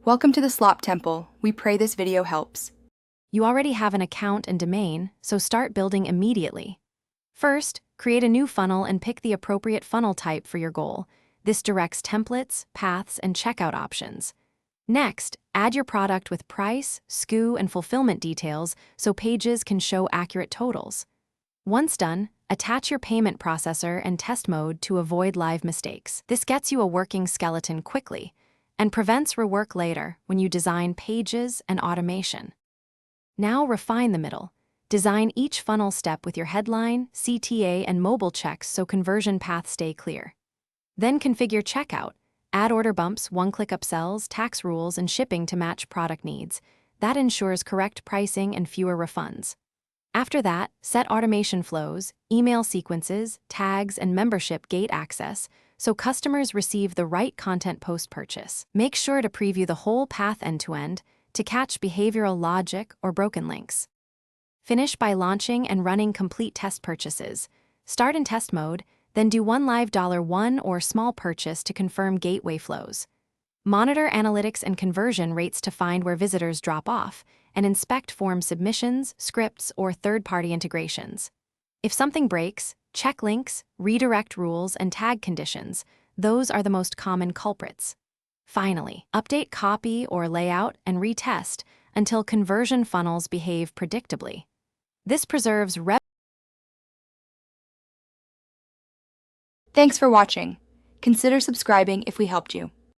Welcome to the Slop Temple. We pray this video helps. You already have an account and domain, so start building immediately. First, create a new funnel and pick the appropriate funnel type for your goal. This directs templates, paths, and checkout options. Next, add your product with price, SKU, and fulfillment details so pages can show accurate totals. Once done, attach your payment processor and test mode to avoid live mistakes. This gets you a working skeleton quickly and prevents rework later when you design pages and automation. Now refine the middle. Design each funnel step with your headline, CTA, and mobile checks so conversion paths stay clear. Then configure checkout. Add order bumps, one-click upsells, tax rules, and shipping to match product needs. That ensures correct pricing and fewer refunds. After that, set automation flows, email sequences, tags, and membership gate access so customers receive the right content post-purchase. Make sure to preview the whole path end-to-end to catch behavioral logic or broken links. Finish by launching and running complete test purchases. Start in test mode, then do one live $1 or small purchase to confirm gateway flows. Monitor analytics and conversion rates to find where visitors drop off, and inspect form submissions, scripts, or third-party integrations. If something breaks, check links, redirect rules, and tag conditions. Those are the most common culprits. Finally, update copy or layout and retest until conversion funnels behave predictably. This preserves Thanks for watching. Consider subscribing if we helped you.